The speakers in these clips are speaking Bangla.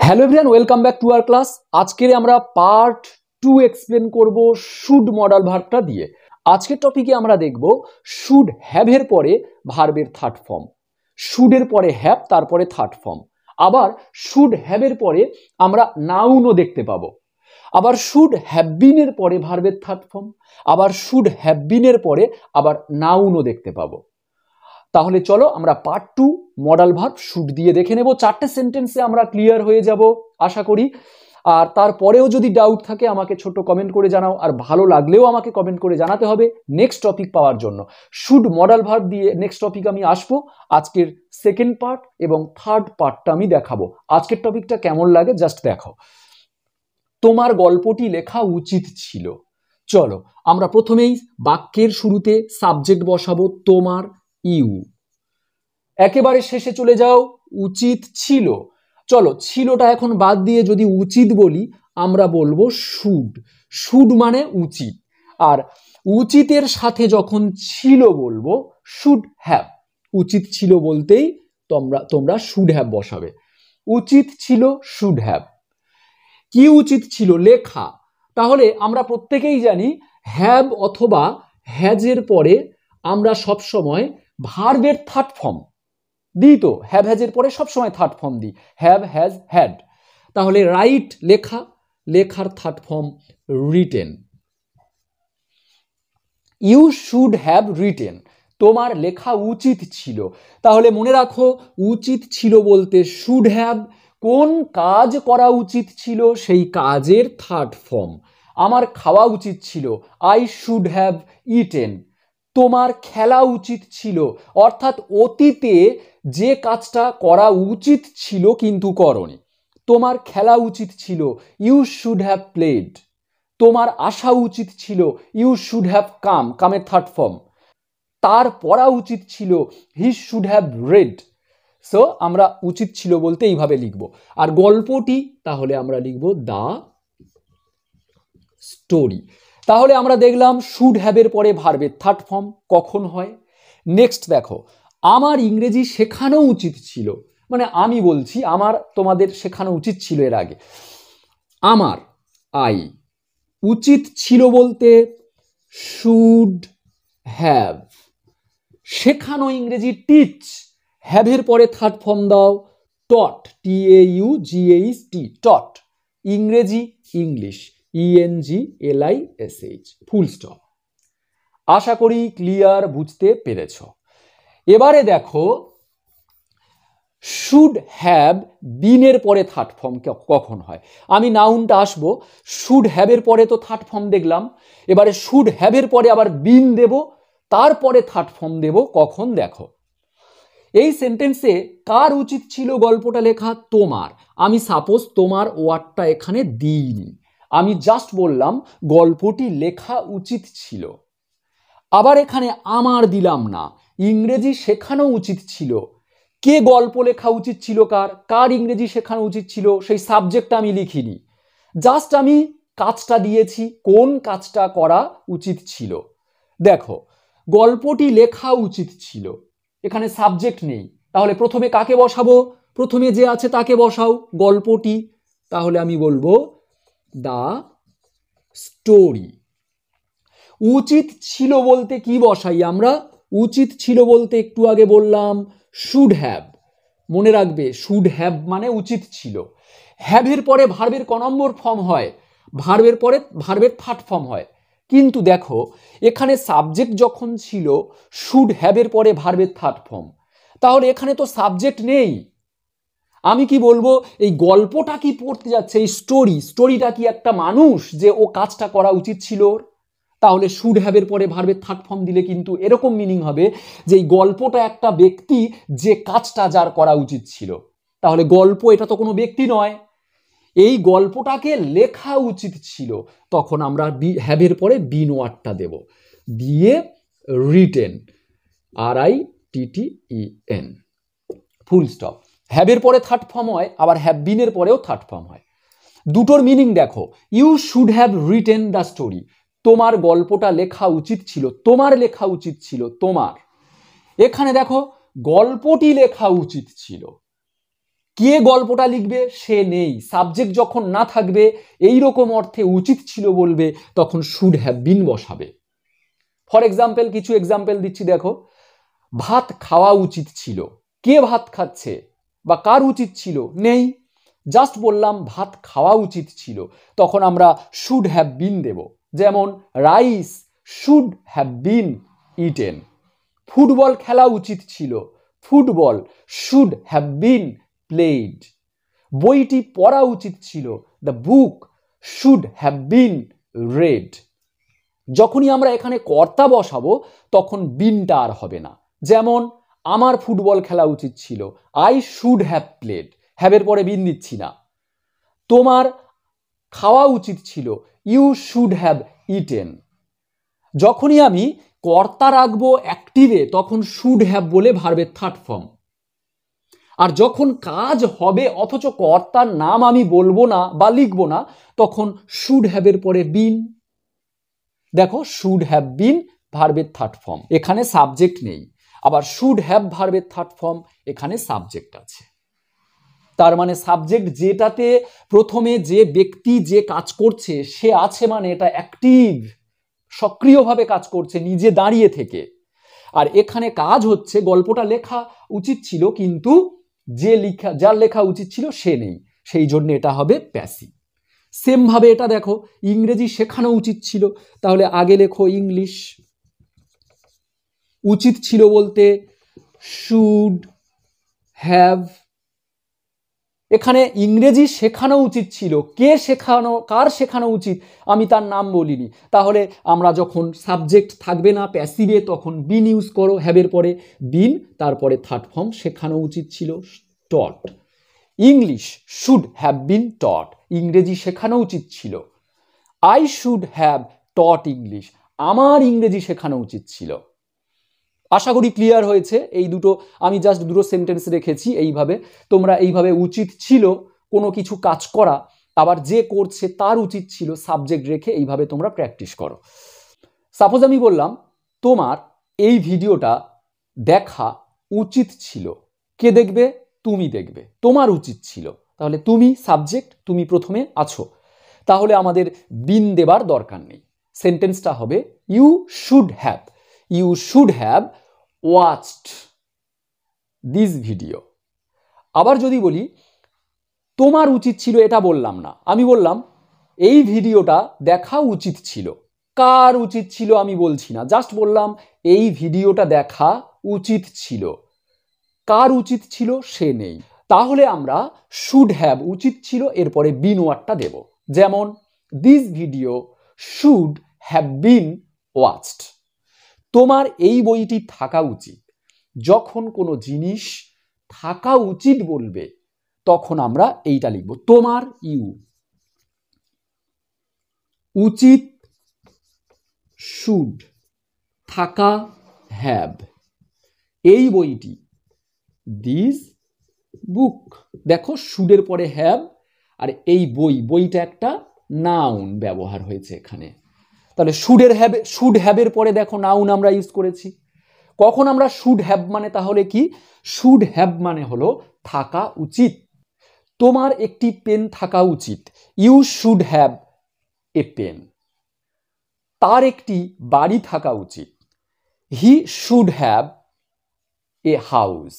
Hello everyone, welcome back to our class. আজকের আমরা পার্ট 2 এক্সপ্লেন করব শুড মডাল ভার্বটা দিয়ে। আজকের টপিকে আমরা দেখব শুড হ্যাভ এর পরে ভার্বের থার্ড ফর্ম, শুডের পরে হ্যাভ, তারপরে থার্ড ফর্ম। আবার শুড হ্যাভ এর পরে আমরা নাউনও দেখতে পাবো। আবার শুড হ্যাভ বিন এর পরে ভার্বের থার্ড ফর্ম, আবার শুড হ্যাভ বিন এর পরে আবার নাউনও দেখতে পাবো। তাহলে চলো আমরা পার্ট 2 মডাল ভার্ব শুড দিয়ে দেখে নেব। 4টে সেন্টেন্সে আমরা ক্লিয়ার হয়ে যাব আশা করি। আর তারপরেও যদি ডাউট থাকে আমাকে ছোট কমেন্ট করে জানাও, আর ভালো লাগলেও আমাকে কমেন্ট করে জানাতে হবে নেক্সট টপিক পাওয়ার জন্য। শুড মডাল ভার্ব দিয়ে নেক্সট টপিক আমি আসবো। আজকের সেকেন্ড পার্ট এবং থার্ড পার্টটা আমি দেখাবো। আজকের টপিকটা কেমন লাগে জাস্ট দেখো। তোমার গল্পটি লেখা উচিত ছিল। চলো আমরা প্রথমেই বাক্যের শুরুতে সাবজেক্ট বসাবো তোমার, ইউ। একেবারে শেষে চলে যাও উচিত ছিল। চলো ছিলটা এখন বাদ দিয়ে যদি উচিত বলি আমরা বলবো শুড। শুড মানে উচিত, আর উচিতের সাথে যখন ছিল বলবো শুড হ্যাভ। উচিত ছিল বলতেই তোমরা শুড হ্যাভ বসাবে। উচিত ছিল শুড হ্যাভ। কি উচিত ছিল? লেখা। তাহলে আমরা প্রত্যেকেই জানি হ্যাভ অথবা হ্যাজের পরে আমরা সবসময় ভার্বের থার্ড ফর্ম দিই। তো হ্যাভ হ্যাজের পরে সবসময় থার্ড ফর্ম দিই, হ্যাভ, হ্যাজ, হ্যাড। তাহলে রাইট লেখা, লেখার third form written. You should have written, তোমার লেখা উচিত ছিল। তাহলে মনে রাখো উচিত ছিল বলতে শুড হ্যাভ। কোন কাজ করা উচিত ছিল সেই কাজের থার্ড ফর্ম। আমার খাওয়া উচিত ছিল, আই শুড হ্যাভ ইটেন। তোমার খেলা উচিত ছিল, অর্থাৎ অতীতে যে কাজটা করা উচিত ছিল কিন্তু করনি। তোমার খেলা উচিত ছিল, ইউ শুড হ্যাভ প্লেড। তোমার আসা উচিত ছিল, ইউ শুড হ্যাভ কাম, কামের থার্ড ফর্ম। তার পড়া উচিত ছিল, he should have read. So আমরা উচিত ছিল বলতে এইভাবে লিখব। আর গল্পটি তাহলে আমরা লিখব দ্য স্টোরি। তাহলে আমরা দেখলাম শুড হ্যাভের পরে ভার্বের থার্ড ফর্ম কখন হয়। নেক্সট দেখো, আমার ইংরেজি শেখানো উচিত ছিল, মানে আমি বলছি আমার তোমাদের শেখানো উচিত ছিল এর আগে। আমার, আই। উচিত ছিল বলতে শুড হ্যাভ। শেখানো ইংরেজি টিচ, হ্যাভের পরে থার্ড ফর্ম দাও টট, TAUGHT, টট। ইংরেজি ইংলিশ, ENGLISH, ফুল স্টপ। আশা করি ক্লিয়ার, বুঝতে পেরেছ। এবারে দেখো শুড হ্যাভ বিনের পরে থার্ড ফর্ম কখন হয়। আমি নাউনটা আসবো, শুড হ্যাভের পরে তো থার্ড ফর্ম দেখলাম, এবারে শুড হ্যাভের পরে আবার বিন দেব, তারপরে থার্ড ফর্ম দেব কখন। দেখো এই সেন্টেন্সে কার উচিত ছিল গল্পটা লেখা? তোমার। আমি সাপোজ তোমার ওয়ার্ডটা এখানে দিইনি, আমি জাস্ট বললাম গল্পটি লেখা উচিত ছিল। আবার এখানে আমার দিলাম না, ইংরেজি শেখানো উচিত ছিল। কে গল্প লেখা উচিত ছিল, কার কার ইংরেজি শেখানো উচিত ছিল সেই সাবজেক্টটা আমি লিখিনি, জাস্ট আমি কাজটা দিয়েছি, কোন কাজটা করা উচিত ছিল। দেখো গল্পটি লেখা উচিত ছিল, এখানে সাবজেক্ট নেই, তাহলে প্রথমে কাকে বসাবো? প্রথমে যে আছে তাকে বসাও, গল্পটি। তাহলে আমি বলবো দ্য স্টোরি। উচিত ছিল বলতে কি বসাই আমরা? উচিত ছিল বলতে একটু আগে বললাম শুড হ্যাভ। মনে রাখবে শুড হ্যাভ মানে উচিত ছিল। হ্যাভের পরে ভার্বের ক নম্বর ফর্ম হয়? ভার্বের পরে ভার্বের থার্ড ফর্ম হয়। কিন্তু দেখো এখানে সাবজেক্ট যখন ছিল শুড হ্যাভের পরে ভার্বের থার্ড ফর্ম, তাহলে এখানে তো সাবজেক্ট নেই। আমি কি বলবো? এই গল্পটা কি পড়তে যাচ্ছে, এই স্টোরিটা কি একটা মানুষ যে ও কাজটা করা উচিত ছিল? তাহলে শুড হ্যাভের পরে ভার্বের থার্ড ফর্ম দিলে কিন্তু এরকম মিনিং হবে যে এই গল্পটা একটা ব্যক্তি যে কাজটা যার করা উচিত ছিল। তাহলে গল্প এটা তো কোনো ব্যক্তি নয়, এই গল্পটাকে লেখা উচিত ছিল। তখন আমরা হ্যাভের পরে বিন ওয়ার্ডটা দেব, দিয়ে রিটেন, RITTEN, ফুল স্টপ। হ্যাভের পরে থার্ড ফর্ম হয়, আবার হ্যাভ বিনের পরেও থার্ড ফর্ম হয়। দুটোর মিনিং দেখো, you should have written the story, তোমার গল্পটা লেখা উচিত ছিল, তোমার লেখা উচিত ছিল, তোমার। এখানে দেখো গল্পটি লেখা উচিত ছিল, কে গল্পটা লিখবে সে নেই, সাবজেক্ট যখন না থাকবে এই রকম অর্থে উচিত ছিল বলবে তখন শুড হ্যাভ বিন বসাবে। ফর এক্সাম্পল কিছু এক্সাম্পল দিচ্ছি দেখো, ভাত খাওয়া উচিত ছিল, কে ভাত খাচ্ছে বা কার উচিত ছিল নেই, জাস্ট বললাম ভাত খাওয়া উচিত ছিল, তখন আমরা শুড হ্যাভ বিন দেব। যেমন rice should have been eaten, football খেলা উচিত ছিল, football should have been played, বইটি পড়া উচিত ছিল, the book should have been red. যখনই আমরা এখানে কর্তা বসাবো তখন বিনটা আর হবে না। যেমন আমার ফুটবল খেলা উচিত ছিল, আই শুড হ্যাভ প্লেড, হ্যাভের পরে বিন দিচ্ছি না। তোমার খাওয়া উচিত ছিল, ইউ শুড হ্যাভ ইটেন। যখনই আমি কর্তা রাখবো অ্যাক্টিভে তখন শুড হ্যাভ বলে ভার্বের থার্ড ফর্ম। আর যখন কাজ হবে অথচ কর্তার নাম আমি বলবো না বা লিখবো না তখন শুড হ্যাভের পরে বিন। দেখো শুড হ্যাভ বিন ভার্বের থার্ড ফর্ম, এখানে সাবজেক্ট নেই, আবার শুড হ্যাভ ভার্বের থার্ড ফর্ম, এখানে সাবজেক্ট আছে। তার মানে সাবজেক্ট যেটাতে প্রথমে যে ব্যক্তি যে কাজ করছে সে আছে, মানে এটা অ্যাক্টিভ, সক্রিয়ভাবে কাজ করছে নিজে দাঁড়িয়ে থেকে। আর এখানে কাজ হচ্ছে গল্পটা লেখা উচিত ছিল কিন্তু যার লেখা উচিত ছিল সে নেই, সেই জন্য এটা হবে প্যাসিভ। সেম ভাবে এটা দেখো, ইংরেজি শেখানো উচিত ছিল, তাহলে আগে লেখো ইংলিশ, উচিত ছিল বলতে শুড হ্যাভ। এখানে ইংরেজি শেখানো উচিত ছিল, কে শেখানো, কার শেখানো উচিত আমি তার নাম বলিনি, তাহলে আমরা যখন সাবজেক্ট থাকবে না প্যাসিভে তখন বিন ইউজ করো, হ্যাভের পরে বিন, তারপরে থার্ড ফর্ম শেখানো উচিত ছিল টট। ইংলিশ শুড হ্যাভ বিন টট, ইংরেজি শেখানো উচিত ছিল। I should have taught English, আমার ইংরেজি শেখানো উচিত ছিল। আশা করি ক্লিয়ার হয়েছে। এই দুটো আমি জাস্ট দুটো সেন্টেন্স রেখেছি, এইভাবে তোমরা এইভাবে উচিত ছিল কোনো কিছু কাজ করা, আবার যে করছে তার উচিত ছিল সাবজেক্ট রেখে এইভাবে তোমরা প্র্যাকটিস করো। সাপোজ আমি বললাম তোমার এই ভিডিওটা দেখা উচিত ছিল, কে দেখবে তুমি দেখবে, তোমার উচিত ছিল, তাহলে তুমি সাবজেক্ট, তুমি প্রথমে আছো, তাহলে আমাদের বিন দেবার দরকার নেই। সেন্টেন্সটা হবে you should have, you should have watched this video. আবার যদি বলি তোমার উচিত ছিল, এটা বললাম না, আমি বললাম এই ভিডিওটা দেখা উচিত ছিল, কার উচিত ছিল আমি বলছি না, জাস্ট বললাম এই ভিডিওটা দেখা উচিত ছিল, কার উচিত ছিল সে নেই, তাহলে আমরা শুড হ্যাভ উচিত ছিল এরপরে বিন ওয়ার্ডটা দেব। যেমন this video should have been watched, তোমার এই বইটি থাকা উচিত। যখন কোনো জিনিস থাকা উচিত বলবে তখন আমরা এইটা লিখব, তোমার ইউ উচিত শুড থাকা হ্যাভ এই বইটি, দিস বুক। দেখো শুডের পরে হ্যাভ, আর এই বইটা একটা নাউন ব্যবহার হয়েছে এখানে, তাহলে শুড হ্যাভের পরে দেখো নাউন আমরা ইউজ করেছি। কখন আমরা শুড হ্যাভ মানে, তাহলে কি শুড হ্যাভ মানে হলো থাকা উচিত। তোমার একটি পেন থাকা উচিত, you should have a pen. তার একটি বাড়ি থাকা উচিত, he should have a house.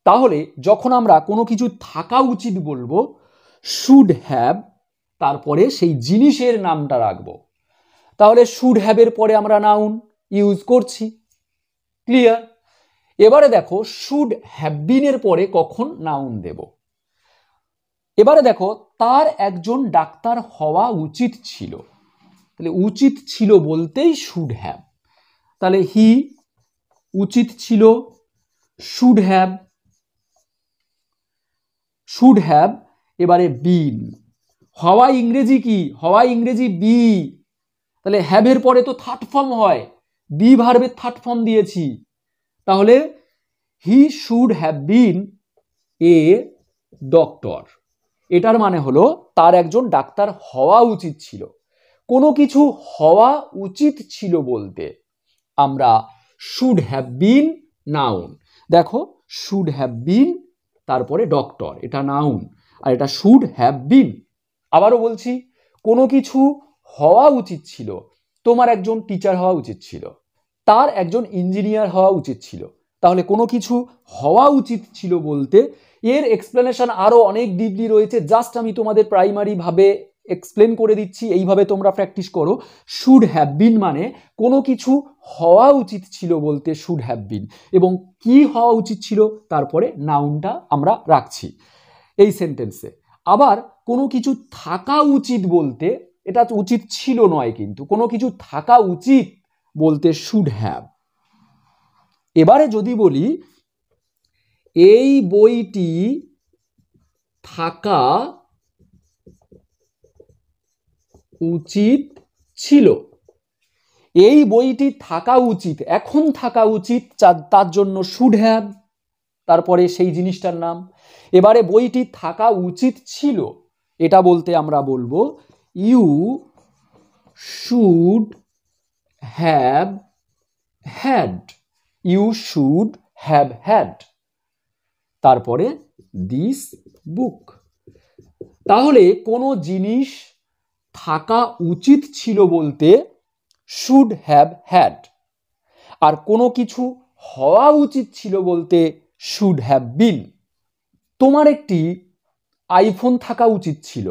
তাহলে যখন আমরা কোনো কিছু থাকা উচিত বলবো শুড হ্যাভ, তারপরে সেই জিনিসের নামটা রাখবো, তাহলে শুড হ্যাভের পরে আমরা নাউন ইউজ করছি। ক্লিয়ার? এবারে দেখো শুড হ্যাভ বিনের পরে কখন নাউন দেব। এবারে দেখো তার একজন ডাক্তার হওয়া উচিত ছিল, তাহলে উচিত ছিল বলতেই শুড হ্যাভ, তাহলে হি উচিত ছিল, শুড হ্যাভ, শুড হ্যাভ, এবারে বিন। হওয়া ইংরেজি কি, হওয়া ইংরেজি বি, তাহলে হ্যাভের পরে তো থার্ড ফর্ম হয়, বি ভার্বের থার্ড ফর্ম দিয়েছি, তাহলে হি should have been a doctor. এটার মানে হলো তার একজন ডাক্তার হওয়া উচিত ছিল। কোনো কিছু হওয়া উচিত ছিল বলতে আমরা শুড হ্যাভ বিন নাউন, দেখো শুড হ্যাভ বিন, তারপরে ডক্টর, এটা নাউন, আর এটা শুড হ্যাভ বিন। আবারও বলছি, কোনো কিছু হওয়া উচিত ছিল, তোমার একজন টিচার হওয়া উচিত ছিল, তার একজন ইঞ্জিনিয়ার হওয়া উচিত ছিল। তাহলে কোনো কিছু হওয়া উচিত ছিল বলতে এর এক্সপ্লেনেশন আরো অনেক ডিপলি রয়েছে, জাস্ট আমি তোমাদের প্রাইমারি ভাবে এক্সপ্লেন করে দিচ্ছি, এইভাবে তোমরা প্র্যাকটিস করো। শুড হ্যাভ বিন মানে কোনো কিছু হওয়া উচিত ছিল বলতে শুড হ্যাভ বিন, এবং কি হওয়া উচিত ছিল তারপরে নাউনটা আমরা রাখছি এই সেন্টেন্সে। আবার কোনো কিছু থাকা উচিত বলতে, এটা উচিত ছিল নয়, কিন্তু কোনো কিছু থাকা উচিত বলতে শুড হ্যাভ। এবারে যদি বলি এই বইটি থাকা উচিত ছিল, এই বইটি থাকা উচিত, এখন থাকা উচিত, তার জন্য শুড হ্যাভ, তারপরে সেই জিনিসটার নাম। এবারে বইটি থাকা উচিত ছিল, এটা বলতে আমরা বলবো you should have had, you should have had, তারপরে দিস বুক। তাহলে কোনো জিনিস থাকা উচিত ছিল বলতে শুড হ্যাভ হ্যাড, আর কোনো কিছু হওয়া উচিত ছিল বলতে শুড হ্যাভ বিন। তোমার একটি আইফোন থাকা উচিত ছিল,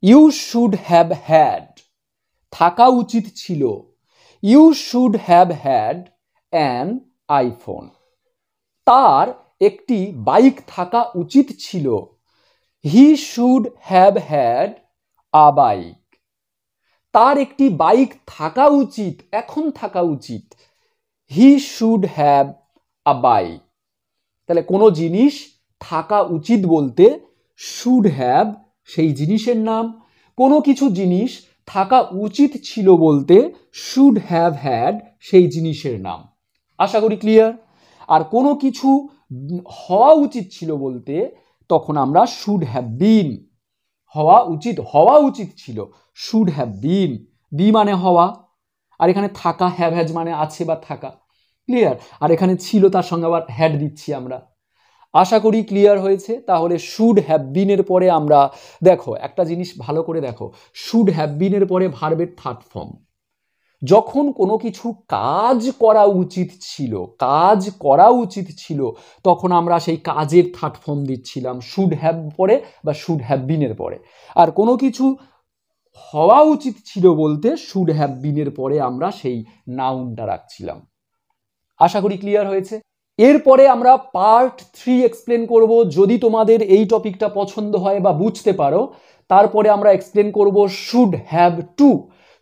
ইউ শুড হ্যাভ হ্যাড, থাকা উচিত ছিল, you should have had an iPhone. তার একটি বাইক থাকা উচিত ছিল, he should have had a bike. তার একটি বাইক থাকা উচিত, এখন থাকা উচিত, he should have a bike. তাহলে কোনো জিনিস থাকা উচিত বলতে শুড হ্যাভ সেই জিনিসের নাম, কোনো কিছু জিনিস থাকা উচিত ছিল বলতে শুড হ্যাভ হ্যাড সেই জিনিসের নাম। আশা করি ক্লিয়ার। আর কোনো কিছু হওয়া উচিত ছিল বলতে তখন আমরা শুড হ্যাভ বিন, হওয়া উচিত ছিল, শুড হ্যাভ বিন, বি মানে হওয়া, আর এখানে থাকা, হ্যাভ হ্যাজ মানে আছে বা থাকা, ক্লিয়ার। আর এখানে ছিল, তার সঙ্গে আবার হ্যাড দিচ্ছি আমরা। আশা করি ক্লিয়ার হয়েছে। তাহলে শুড হ্যাভ বিনের পরে আমরা দেখো একটা জিনিস ভালো করে দেখো, শুড হ্যাভ বিনের পরে ভার্বের থার্ড ফর্ম। যখন কোনো কিছু কাজ করা উচিত ছিল, তখন আমরা সেই কাজের থার্ড ফর্ম দিচ্ছিলাম শুড হ্যাভ পরে বা শুড হ্যাভ বিনের পরে। আর কোনো কিছু হওয়া উচিত ছিল বলতে শুড হ্যাভ বিনের পরে আমরা সেই নাউনটা রাখছিলাম। আশা করি ক্লিয়ার হয়েছে। এরপরে আমরা পার্ট 3 এক্সপ্লেন করব। যদি তোমাদের এই টপিকটা পছন্দ হয় বা বুঝতে পারো, তারপরে আমরা এক্সপ্লেন করব শুড হ্যাভ টু।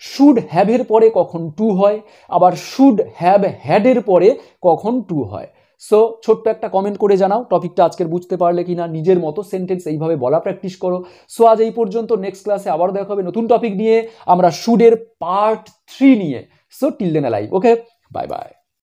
শুড হ্যাভের পরে কখন টু হয়, আবার শুড হ্যাভ হ্যাডের পরে কখন টু হয়। সো ছোট্ট একটা কমেন্ট করে জানাও টপিকটা আজকের বুঝতে পারলে কিনা, নিজের মতো সেন্টেন্স এইভাবে বলা প্র্যাকটিস করো। সো আজ এই পর্যন্ত, নেক্সট ক্লাসে আবার দেখা হবে নতুন টপিক নিয়ে, আমরা শুডের পার্ট 3 নিয়ে। সো টিল দেন আলাই, ওকে, বাই বাই।